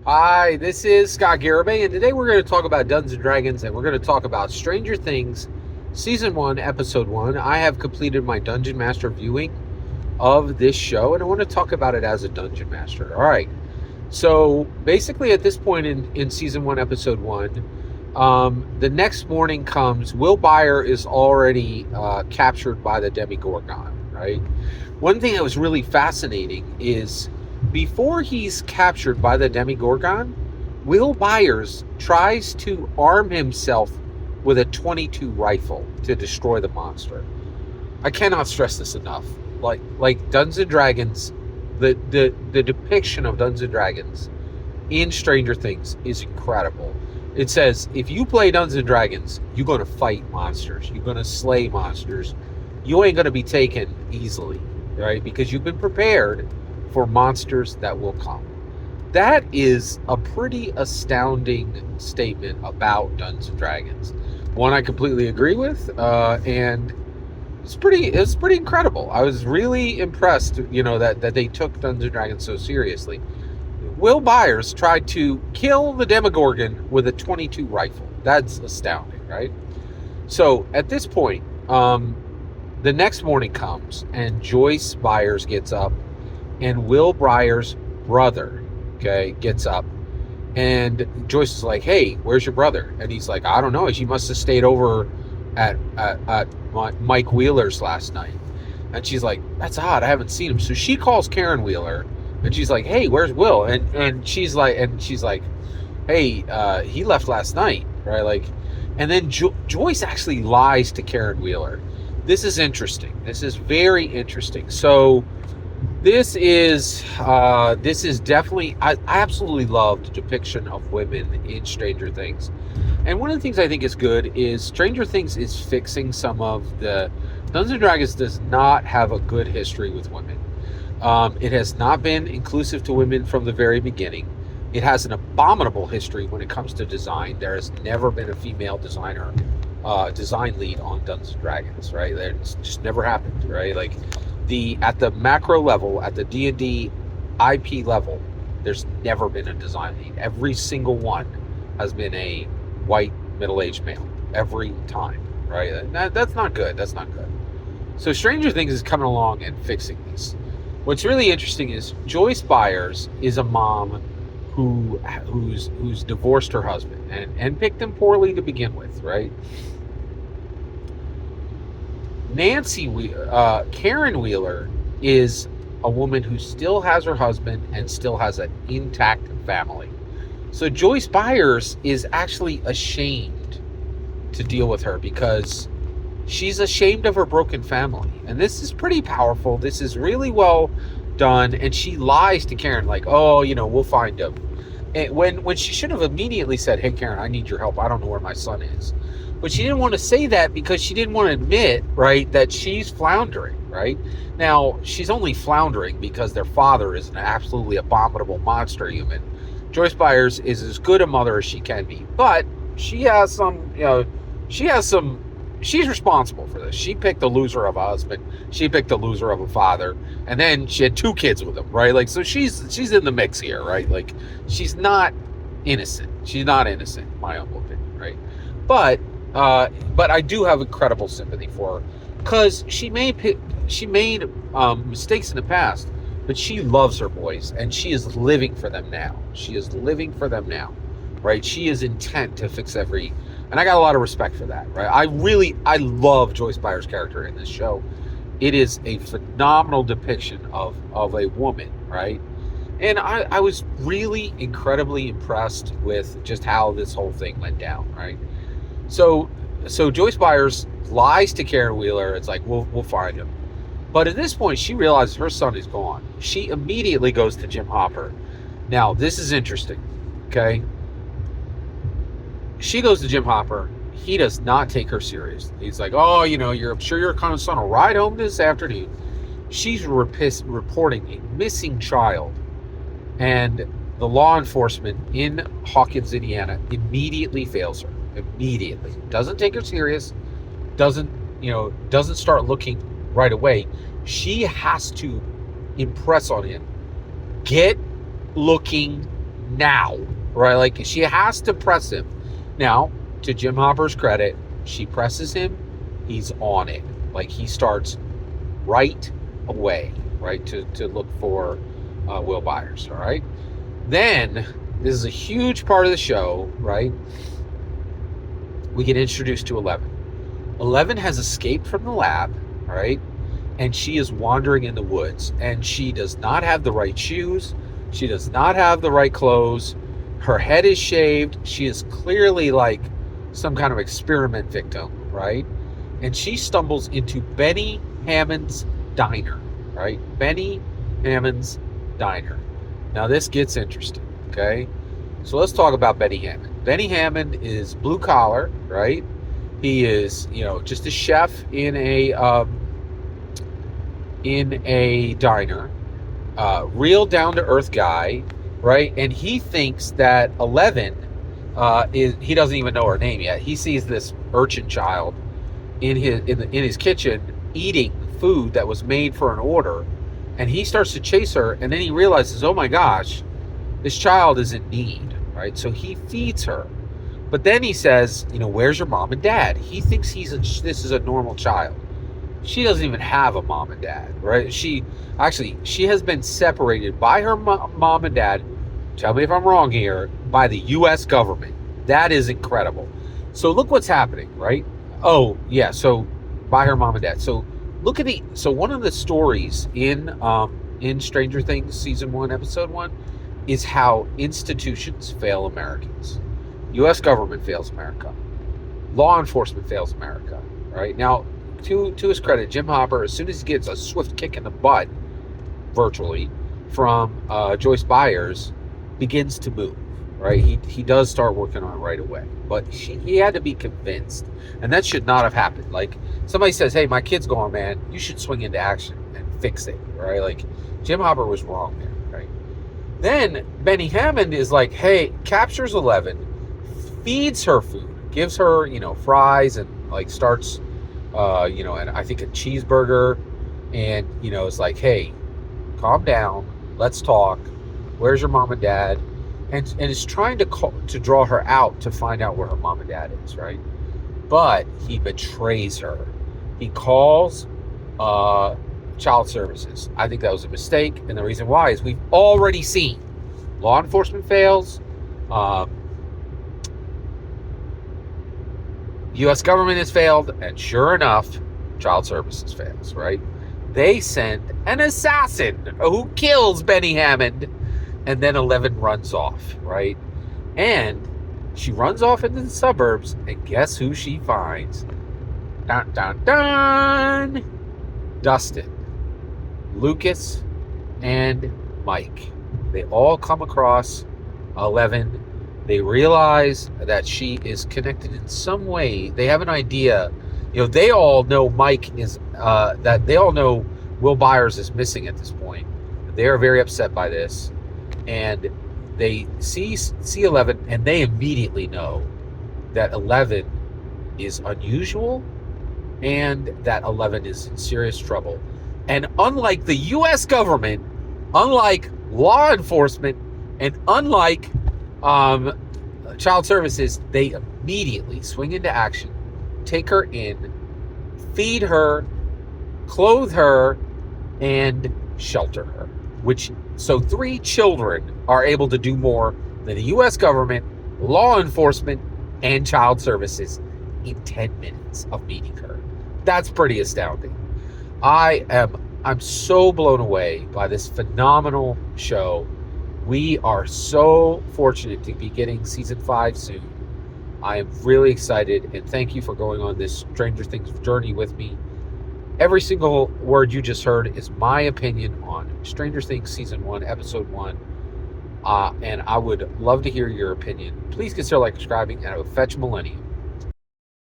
Hi, this is Scott Garibay, and today we're going to talk about Dungeons and Dragons, and we're going to talk about Stranger Things, Season 1, Episode 1. I have completed my Dungeon Master viewing of this show, and I want to talk about it as a Dungeon Master. All right, so basically at this point in Season 1, Episode 1, the next morning comes, Will Byer is already captured by the Demigorgon, right? One thing that was really fascinating is before he's captured by the Demigorgon, Will Byers tries to arm himself with a 22 rifle to destroy the monster. I cannot stress this enough. Like Dungeons and Dragons, the depiction of Dungeons and Dragons in Stranger Things is incredible. It says if you play Dungeons and Dragons, you're gonna fight monsters, you're gonna slay monsters, you ain't gonna be taken easily, right? Because you've been prepared for monsters that will come. That is a pretty astounding statement about Dungeons and Dragons. One I completely agree with, and it's pretty incredible. I was really impressed, that they took Dungeons and Dragons so seriously. Will Byers tried to kill the Demogorgon with a 22 rifle. That's astounding, right? So at this point, the next morning comes and Joyce Byers gets up and Will Byers' brother, gets up, and Joyce is like, "Hey, where's your brother?" And he's like, "I don't know. She must have stayed over at Mike Wheeler's last night." And she's like, "That's odd. I haven't seen him." So she calls Karen Wheeler, and she's like, "Hey, where's Will?" And she's like, "Hey, he left last night, right?" Like, and then Joyce actually lies to Karen Wheeler. This is interesting. This is very interesting. So this is definitely, I absolutely love the depiction of women in Stranger Things. And one of the things I think is good is Stranger Things is fixing some of the Dungeons and Dragons does not have a good history with women. It has not been inclusive to women from the very beginning. It has an abominable history when it comes to design. There has never been a female design lead on Dungeons and Dragons, right? It's just never happened, right? Like at the macro level, at the D&D IP level, there's never been a design lead. Every single one has been a white middle-aged male every time, right? And that's not good. That's not good. So Stranger Things is coming along and fixing this. What's really interesting is Joyce Byers is a mom who's divorced her husband and picked him poorly to begin with, right? Karen Wheeler is a woman who still has her husband and still has an intact family. So Joyce Byers is actually ashamed to deal with her because she's ashamed of her broken family. And this is pretty powerful. This is really well done. And she lies to Karen like, "Oh, we'll find him." And when she should have immediately said, "Hey, Karen, I need your help. I don't know where my son is." But she didn't want to say that because she didn't want to admit, right, that she's floundering, right? Now, she's only floundering because their father is an absolutely abominable monster human. Joyce Byers is as good a mother as she can be, but she's responsible for this. She picked the loser of a husband. She picked the loser of a father. And then she had 2 kids with him, right? Like, so she's in the mix here, right? Like, she's not innocent. She's not innocent, in my humble opinion, right? But I do have incredible sympathy for her because she made mistakes in the past, but she loves her boys and she is living for them now. She is living for them now, right? She is intent to fix and I got a lot of respect for that, right? I love Joyce Byers' character in this show. It is a phenomenal depiction of a woman, right? And I was really incredibly impressed with just how this whole thing went down, right? So Joyce Byers lies to Karen Wheeler. It's like, we'll find him. But at this point, she realizes her son is gone. She immediately goes to Jim Hopper. Now, this is interesting, okay? She goes to Jim Hopper. He does not take her serious. He's like, "Oh, I'm sure your son will ride home this afternoon." She's reporting a missing child. And the law enforcement in Hawkins, Indiana, immediately fails her. Immediately. Doesn't take her serious. Doesn't start looking right away. She has to impress on him. Get looking now, right? Like, she has to press him. Now, to Jim Hopper's credit, she presses him. He's on it. Like, he starts right away, right, to look for Will Byers, all right? Then, this is a huge part of the show, right? We get introduced to 11. 11 has escaped from the lab, all right? And she is wandering in the woods. And she does not have the right shoes. She does not have the right clothes. Her head is shaved. She is clearly like some kind of experiment victim, right? And she stumbles into Benny Hammond's diner, right? Benny Hammond's diner. Now this gets interesting, okay? So let's talk about Benny Hammond. Benny Hammond is blue collar, right? He is, just a chef in a diner. Real down to earth guy, right? And he thinks that 11 he doesn't even know her name yet. He sees this urchin child in his kitchen eating food that was made for an order, and he starts to chase her, and then he realizes, oh my gosh, this child is in need, right? So he feeds her. But then he says, where's your mom and dad? He thinks this is a normal child. She doesn't even have a mom and dad, right? She has been separated by her mom and dad, tell me if I'm wrong here, by the U.S. government. That is incredible. So look what's happening, right? Oh, yeah, so by her mom and dad. So look at so one of the stories in Stranger Things Season 1, Episode 1 is how institutions fail Americans. U.S. government fails America. Law enforcement fails America, right? Now, to his credit, Jim Hopper, as soon as he gets a swift kick in the butt, virtually, from Joyce Byers, begins to move, right? He does start working on it right away. But he had to be convinced, and that should not have happened. Like, somebody says, hey, my kid's gone, man, you should swing into action and fix it, right? Like, Jim Hopper was wrong there, right? Then Benny Hammond is like, hey, captures 11, feeds her food, gives her, fries, and like starts, and I think a cheeseburger, and, it's like, hey, calm down, let's talk, where's your mom and dad? And is trying to draw her out to find out where her mom and dad is, right? But he betrays her. He calls child services. I think that was a mistake, and the reason why is we've already seen law enforcement fails, U.S. government has failed, and sure enough, child services fails, right? They send an assassin who kills Benny Hammond, and then 11 runs off, right? And she runs off into the suburbs, and guess who she finds? Dun, dun, dun! Dustin, Lucas, and Mike. They all come across 11. They realize that she is connected in some way. They have an idea. They all know Mike is, that they all know Will Byers is missing at this point. They are very upset by this. And they see 11, and they immediately know that 11 is unusual and that 11 is in serious trouble. And unlike the U.S. government, unlike law enforcement, and unlike child services, they immediately swing into action, take her in, feed her, clothe her, and shelter her. So 3 children are able to do more than the U.S. government, law enforcement, and child services in 10 minutes of meeting her. That's pretty astounding. I'm so blown away by this phenomenal show. We are so fortunate to be getting season 5 soon. I am really excited, and thank you for going on this Stranger Things journey with me. Every single word you just heard is my opinion on Stranger Things Season 1, Episode 1. And I would love to hear your opinion. Please consider subscribing, and I will fetch Millennium.